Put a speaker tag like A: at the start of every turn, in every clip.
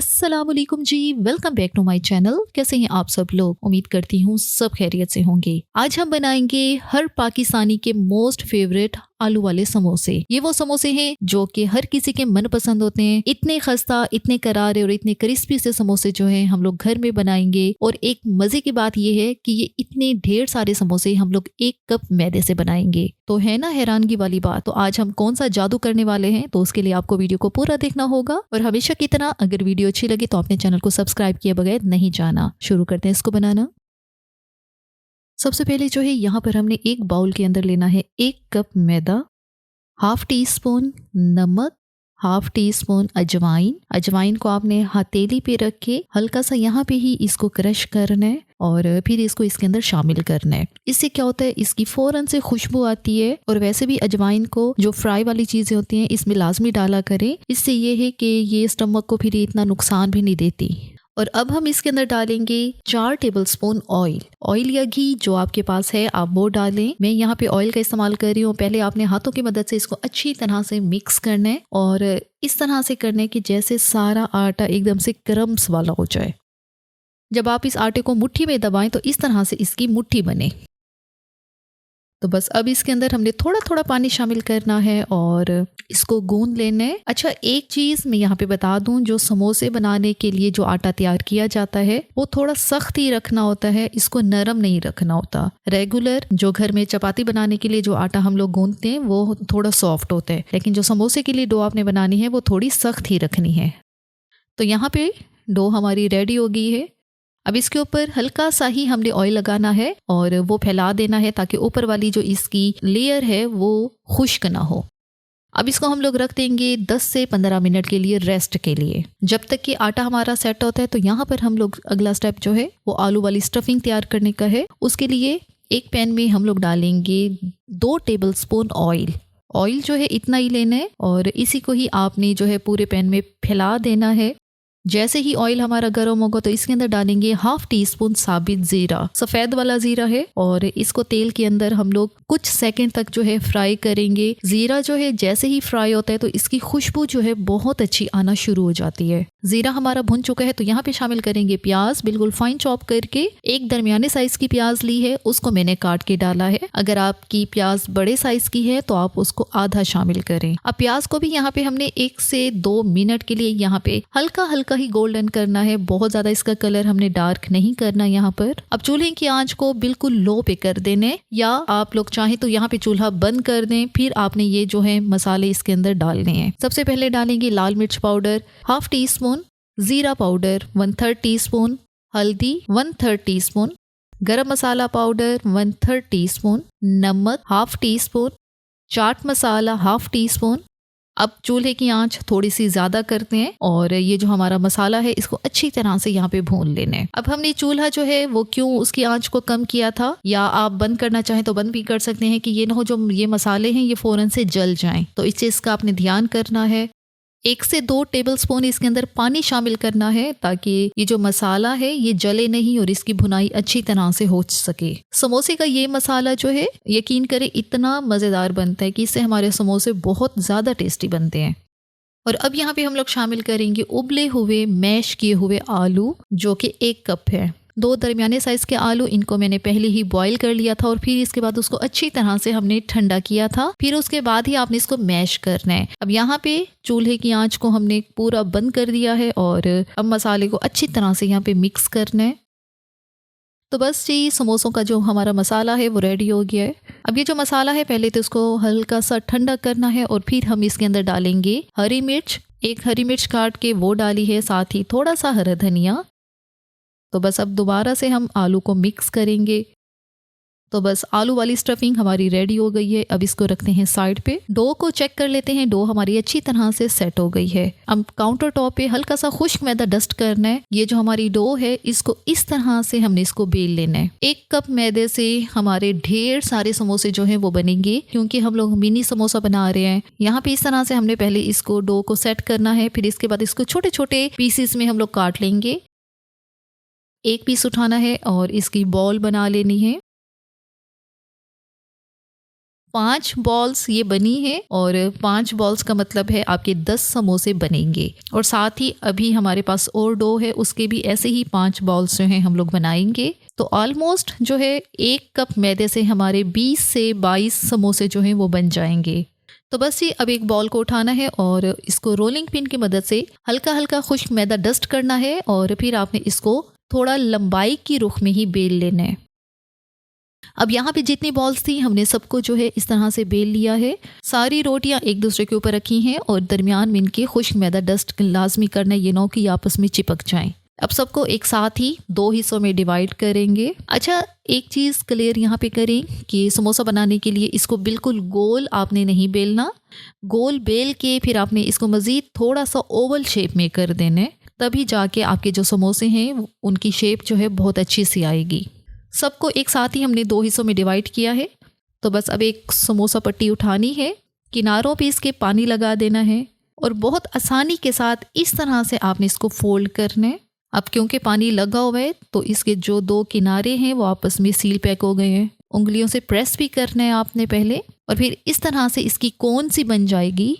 A: अस्सलामुअलैकुम जी, welcome back to my channel. कैसे हैं आप सब लोग? उम्मीद करती हूँ सब खैरियत से होंगे। आज हम बनाएंगे हर पाकिस्तानी के मोस्ट फेवरेट आलू वाले समोसे। ये वो समोसे हैं जो कि हर किसी के मन पसंद होते हैं। इतने खस्ता, इतने करारे और इतने क्रिस्पी से समोसे जो हैं हम लोग घर में बनाएंगे। और एक मजे की बात ये है कि ये इतने ढेर सारे समोसे हम लोग 1 कप मैदे से बनाएंगे। तो है ना हैरानगी वाली बात। तो आज हम कौन सा जादू करने वाले हैं, तो उसके लिए आपको वीडियो को पूरा देखना होगा। और हमेशा की तरह अगर वीडियो अच्छी लगी तो अपने चैनल को सब्सक्राइब किए बगैर नहीं जाना। शुरू करते हैं इसको बनाना। सबसे पहले जो है यहाँ पर हमने एक बाउल के अंदर लेना है 1 कप मैदा, हाफ टी स्पून नमक, हाफ टी स्पून अजवाइन। अजवाइन को आपने हथेली पे रख के हल्का सा यहाँ पे ही इसको क्रश करना है और फिर इसको इसके अंदर शामिल करना है। इससे क्या होता है, इसकी फौरन से खुशबू आती है। और वैसे भी अजवाइन को जो फ्राई वाली चीजें होती हैं इसमें लाजमी डाला करें। इससे ये है कि ये स्टमक को फिर इतना नुकसान भी नहीं देती। और अब हम इसके अंदर डालेंगे 4 टेबलस्पून ऑयल या घी, जो आपके पास है आप वो डालें। मैं यहाँ पे ऑयल का इस्तेमाल कर रही हूँ। पहले आपने हाथों की मदद से इसको अच्छी तरह से मिक्स करना है और इस तरह से करना है कि जैसे सारा आटा एकदम से क्रम्स वाला हो जाए। जब आप इस आटे को मुट्ठी में दबाएं तो इस तरह से इसकी मुट्ठी बने। तो बस अब इसके अंदर हमने थोड़ा थोड़ा पानी शामिल करना है और इसको गूंद लेना है। अच्छा, एक चीज मैं यहाँ पे बता दूं, जो समोसे बनाने के लिए जो आटा तैयार किया जाता है वो थोड़ा सख्त ही रखना होता है, इसको नरम नहीं रखना होता। रेगुलर जो घर में चपाती बनाने के लिए जो आटा हम लोग गूंदते हैं वो थोड़ा सॉफ्ट होता है, लेकिन जो समोसे के लिए डो आपने बनानी है वो थोड़ी सख्त ही रखनी है। तो यहाँ पे डो हमारी रेडी हो गई है। अब इसके ऊपर हल्का सा ही हमने ऑयल लगाना है और वो फैला देना है ताकि ऊपर वाली जो इसकी लेयर है वो खुश्क ना हो। अब इसको हम लोग रख देंगे 10 से 15 मिनट के लिए रेस्ट के लिए, जब तक कि आटा हमारा सेट होता है। तो यहाँ पर हम लोग अगला स्टेप जो है वो आलू वाली स्टफिंग तैयार करने का है। उसके लिए एक पैन में हम लोग डालेंगे 2 टेबलस्पून ऑयल जो है इतना ही लेना है और इसी को ही आपने जो है पूरे पैन में फैला देना है। जैसे ही ऑयल हमारा गर्म होगा तो इसके अंदर डालेंगे हाफ टी स्पून साबित जीरा, सफेद वाला जीरा है। और इसको तेल के अंदर हम लोग कुछ सेकंड तक जो है फ्राई करेंगे। जीरा जो है जैसे ही फ्राई होता है तो इसकी खुशबू जो है बहुत अच्छी आना शुरू हो जाती है। जीरा हमारा भुन चुका है तो यहाँ पे शामिल करेंगे प्याज, बिल्कुल फाइन चॉप करके। एक दरमियाने साइज की प्याज ली है, उसको मैंने काट के डाला है। अगर आपकी प्याज बड़े साइज की है तो आप उसको आधा शामिल करें। अब प्याज को भी यहाँ पे हमने 1 से 2 मिनट के लिए यहाँ पे हल्का हल्का ही गोल्डन करना है, बहुत ज्यादा इसका कलर हमने डार्क नहीं करना यहाँ पर। अब चूल्हे की आंच को बिल्कुल लो पे कर देने, या आप लोग चाहें तो यहाँ पे चूल्हा बंद कर दें। फिर आपने ये जो है मसाले इसके अंदर डालने हैं। सबसे पहले डालेंगे लाल मिर्च पाउडर हाफ टी स्पून, जीरा पाउडर 1/3 टी स्पून, हल्दी 1/3 टी स्पून, गरम मसाला पाउडर 1/3 टी स्पून, नमक half tea spoon, chaat masala half tea spoon. अब चूल्हे की आंच थोड़ी सी ज्यादा करते हैं और ये जो हमारा मसाला है इसको अच्छी तरह से यहाँ पे भून लेना है। अब हमने चूल्हा जो है वो क्यों उसकी आंच को कम किया था, या आप बंद करना चाहें तो बंद भी कर सकते हैं कि ये ना हो जो ये मसाले हैं ये फौरन से जल जाएं। तो इस चीज का आपने ध्यान करना है। 1 से 2 टेबलस्पून इसके अंदर पानी शामिल करना है ताकि ये जो मसाला है ये जले नहीं और इसकी भुनाई अच्छी तरह से हो सके। समोसे का ये मसाला जो है यकीन करें इतना मजेदार बनता है कि इससे हमारे समोसे बहुत ज्यादा टेस्टी बनते हैं। और अब यहाँ पे हम लोग शामिल करेंगे उबले हुए मैश किए हुए आलू, जो कि 1 कप है। 2 दरमियाने साइज के आलू, इनको मैंने पहले ही बॉईल कर लिया था और फिर इसके बाद उसको अच्छी तरह से हमने ठंडा किया था। फिर उसके बाद ही आपने इसको मैश करना है। अब यहाँ पे चूल्हे की आंच को हमने पूरा बंद कर दिया है और अब मसाले को अच्छी तरह से यहाँ पे मिक्स करना है। तो बस जी, समोसों का जो हमारा मसाला है वो रेडी हो गया है। अब ये जो मसाला है पहले तो इसको हल्का सा ठंडा करना है और फिर हम इसके अंदर डालेंगे हरी मिर्च। 1 हरी मिर्च काट के वो डाली है, साथ ही थोड़ा सा हरा धनिया। तो बस अब दोबारा से हम आलू को मिक्स करेंगे। तो बस आलू वाली स्टफिंग हमारी रेडी हो गई है। अब इसको रखते हैं साइड पे। डो को चेक कर लेते हैं, डो हमारी अच्छी तरह से सेट हो गई है। अब काउंटर टॉप पे हल्का सा खुश्क मैदा डस्ट करना है। ये जो हमारी डो है इसको इस तरह से हमने इसको बेल लेना है। 1 कप मैदे से हमारे ढेर सारे समोसे जो है वो बनेंगे, क्योंकि हम लोग मिनी समोसा बना रहे हैं। यहाँ पे इस तरह से हमने पहले इसको डो को सेट करना है, फिर इसके बाद इसको छोटे छोटे पीसेस में हम लोग काट लेंगे। 1 पीस उठाना है और इसकी बॉल बना लेनी है। 5 बॉल्स ये बनी है और 5 बॉल्स का मतलब है आपके 10 समोसे बनेंगे। और साथ ही अभी हमारे पास और डो है, उसके भी ऐसे ही 5 बॉल्स जो हैं हम लोग बनाएंगे। तो ऑलमोस्ट जो है 1 कप मैदे से हमारे 20 से 22 समोसे जो हैं वो बन जाएंगे। तो बस ये अब एक बॉल को उठाना है और इसको रोलिंग पिन की मदद से हल्का हल्का खुश्क मैदा डस्ट करना है और फिर आपने इसको थोड़ा लंबाई की रुख में ही बेल लेना है। अब यहाँ पे जितनी बॉल्स थी हमने सबको जो है इस तरह से बेल लिया है। सारी रोटियां एक दूसरे के ऊपर रखी हैं और दरमियान में इनके खुश्क मैदा डस्ट लाजमी करना है, ये ना कि आपस में चिपक जाएं। अब सबको एक साथ ही 2 हिस्सों में डिवाइड करेंगे। अच्छा, एक चीज़ क्लियर यहाँ पे करें कि समोसा बनाने के लिए इसको बिल्कुल गोल आपने नहीं बेलना। गोल बेल के फिर आपने इसको मज़ीद थोड़ा सा ओवल शेप में कर देना है, तभी जाके आपके जो समोसे हैं उनकी शेप जो है बहुत अच्छी सी आएगी। सबको एक साथ ही हमने 2 हिस्सों में डिवाइड किया है। तो बस अब एक समोसा पट्टी उठानी है, किनारों पे इसके पानी लगा देना है और बहुत आसानी के साथ इस तरह से आपने इसको फोल्ड करना है। अब क्योंकि पानी लगा हुआ है तो इसके जो 2 किनारे हैं वो आपस में सील पैक हो गए हैं। उंगलियों से प्रेस भी करना है आपने पहले और फिर इस तरह से इसकी कोन सी बन जाएगी।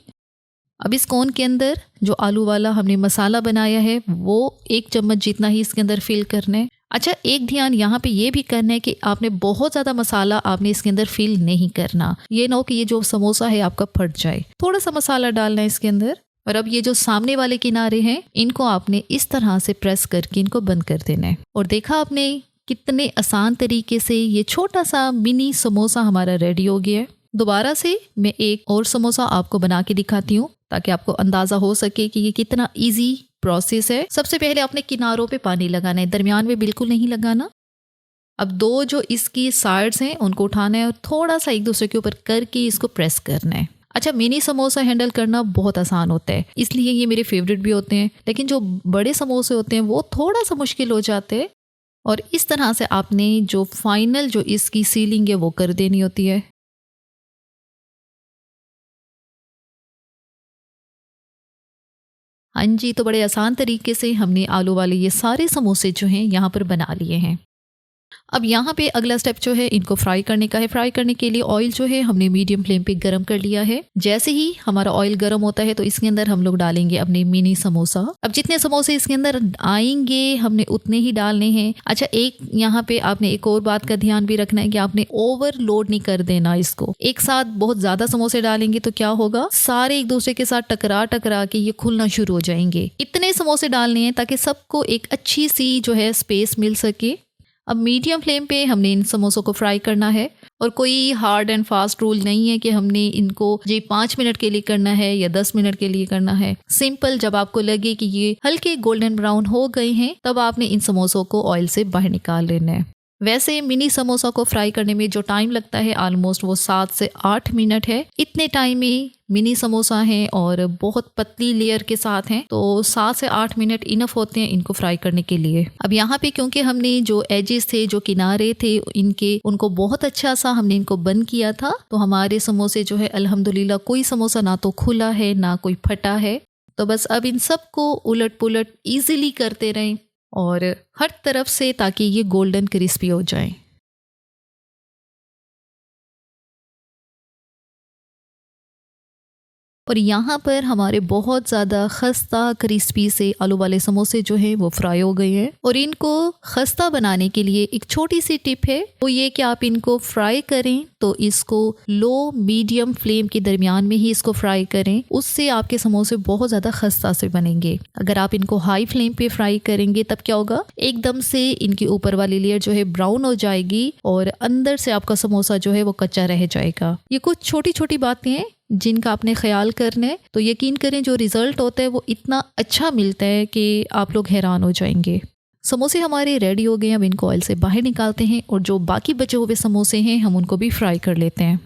A: अब इस कोन के अंदर जो आलू वाला हमने मसाला बनाया है वो 1 चम्मच जितना ही इसके अंदर फिल करना है। अच्छा, एक ध्यान यहाँ पे ये भी करना है कि आपने बहुत ज़्यादा मसाला आपने इसके अंदर फिल नहीं करना, ये ना हो कि ये जो समोसा है आपका फट जाए। थोड़ा सा मसाला डालना है इसके अंदर। और अब ये जो सामने वाले किनारे हैं इनको आपने इस तरह से प्रेस करके इनको बंद कर देना है। और देखा आपने कितने आसान तरीके से ये छोटा सा मिनी समोसा हमारा रेडी हो गया है। दोबारा से मैं एक और समोसा आपको बना के दिखाती हूँ ताकि आपको अंदाज़ा हो सके कि ये कितना ईजी प्रोसेस है। सबसे पहले आपने किनारों पे पानी लगाना है, दरमियान में बिल्कुल नहीं लगाना। अब 2 जो इसकी साइड्स हैं उनको उठाना है और थोड़ा सा एक दूसरे के ऊपर करके इसको प्रेस करना है। अच्छा, मिनी समोसा हैंडल करना बहुत आसान होता है, इसलिए ये मेरे फेवरेट भी होते हैं, लेकिन जो बड़े समोसे होते हैं वो थोड़ा सा मुश्किल हो जाते हैं। और इस तरह से आपने जो फाइनल जो इसकी सीलिंग है वो कर देनी होती है। हाँ जी, तो बड़े आसान तरीके से हमने आलू वाले ये सारे समोसे जो हैं यहाँ पर बना लिए हैं। अब यहाँ पे अगला स्टेप जो है इनको फ्राई करने का है। फ्राई करने के लिए ऑयल जो है हमने मीडियम फ्लेम पे गरम कर लिया है। जैसे ही हमारा ऑयल गरम होता है तो इसके अंदर हम लोग डालेंगे अपने मिनी समोसा। अब जितने समोसे इसके अंदर आएंगे हमने उतने ही डालने हैं। अच्छा, एक यहाँ पे आपने एक और बात का ध्यान भी रखना है कि आपने ओवरलोड नहीं कर देना इसको। एक साथ बहुत ज्यादा समोसे डालेंगे तो क्या होगा, सारे एक दूसरे के साथ टकरा टकरा के ये खुलना शुरू हो जाएंगे। इतने समोसे डालने हैं ताकि सबको एक अच्छी सी जो है स्पेस मिल सके। अब मीडियम फ्लेम पे हमने इन समोसों को फ्राई करना है और कोई हार्ड एंड फास्ट रूल नहीं है कि हमने इनको जी 5 मिनट के लिए करना है या 10 मिनट के लिए करना है। सिंपल, जब आपको लगे कि ये हल्के गोल्डन ब्राउन हो गए हैं तब आपने इन समोसों को ऑयल से बाहर निकाल लेना है। वैसे मिनी समोसा को फ्राई करने में जो टाइम लगता है ऑलमोस्ट वो 7 से 8 मिनट है। इतने टाइम में मिनी समोसा है और बहुत पतली लेयर के साथ हैं तो 7 से 8 मिनट इनफ होते हैं इनको फ्राई करने के लिए। अब यहाँ पे क्योंकि हमने जो एजेस थे, जो किनारे थे इनके, उनको बहुत अच्छा सा हमने इनको बंद किया था तो हमारे समोसे जो है अल्हम्दुलिल्लाह कोई समोसा ना तो खुला है ना कोई फटा है। तो बस अब इन सबको उलट पुलट ईजिली करते रहें और हर तरफ से ताकि ये गोल्डन क्रिस्पी हो जाए। और यहाँ पर हमारे बहुत ज़्यादा खस्ता क्रिस्पी से आलू वाले समोसे जो हैं वो फ्राई हो गए हैं। और इनको खस्ता बनाने के लिए एक छोटी सी टिप है, वो ये कि आप इनको फ्राई करें तो इसको लो मीडियम फ्लेम के दरमियान में ही इसको फ्राई करें, उससे आपके समोसे बहुत ज़्यादा खस्ता से बनेंगे। अगर आप इनको हाई फ्लेम पे फ्राई करेंगे तब क्या होगा, एकदम से इनकी ऊपर वाली लेयर जो है ब्राउन हो जाएगी और अंदर से आपका समोसा जो है वो कच्चा रह जाएगा। ये कुछ छोटी छोटी बातें हैं जिनका आपने ख्याल करना है, तो यकीन करें जो रिजल्ट होता है वो इतना अच्छा मिलता है कि आप लोग हैरान हो जाएंगे। समोसे हमारे रेडी हो गए। अब इनको ऑयल से बाहर निकालते हैं और जो बाकी बचे हुए समोसे हैं हम उनको भी फ्राई कर लेते हैं।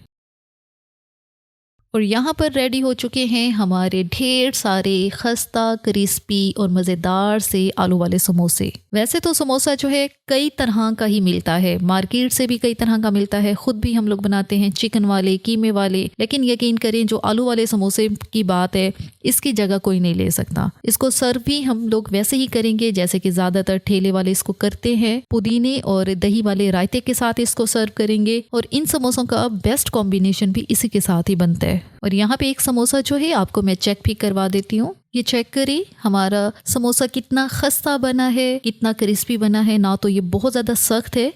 A: और यहाँ पर रेडी हो चुके हैं हमारे ढेर सारे खस्ता, क्रिस्पी और मज़ेदार से आलू वाले समोसे। वैसे तो समोसा जो है कई तरह का ही मिलता है, मार्केट से भी कई तरह का मिलता है, खुद भी हम लोग बनाते हैं, चिकन वाले, कीमे वाले, लेकिन यकीन करें जो आलू वाले समोसे की बात है इसकी जगह कोई नहीं ले सकता। इसको सर्व भी हम लोग वैसे ही करेंगे जैसे कि ज़्यादातर ठेले वाले इसको करते हैं। पुदीने और दही वाले रायते के साथ इसको सर्व करेंगे और इन समोसों का बेस्ट कॉम्बिनेशन भी इसी के साथ ही बनता है। और यहाँ पे एक समोसा जो है आपको मैं चेक भी करवा देती हूँ। ये चेक करें हमारा समोसा कितना खस्ता बना है, कितना क्रिस्पी बना है, ना तो ये बहुत ज़्यादा सख्त है।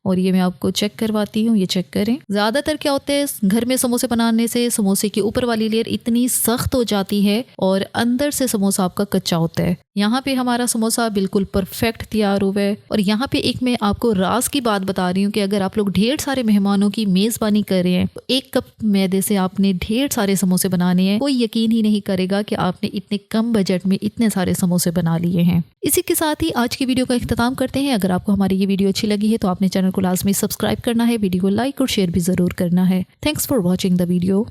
A: और ये मैं आपको चेक करवाती हूँ, ये चेक करें। ज़्यादातर क्या होता है घर में समोसे बनाने से समोसे की ऊपर वाली लेयर इतनी सख्त हो जाती है और अंदर से समोसा आपका कच्चा होता है। यहाँ पे हमारा समोसा बिल्कुल परफेक्ट तैयार हुआ है। और यहाँ पे एक मैं आपको राज की बात बता रही हूँ कि अगर आप लोग ढेर सारे मेहमानों की मेज़बानी कर रहे हैं तो 1 कप मैदे से आपने ढेर सारे समोसे बनाने हैं। कोई यकीन ही नहीं करेगा कि आपने इतने कम बजट में इतने सारे समोसे बना लिए हैं। इसी के साथ ही आज की वीडियो का इख्तिताम करते हैं। अगर आपको हमारी ये वीडियो अच्छी लगी है तो आपने चैनल को लाजमी सब्सक्राइब करना है, वीडियो को लाइक और शेयर भी ज़रूर करना है। Thanks for watching the video.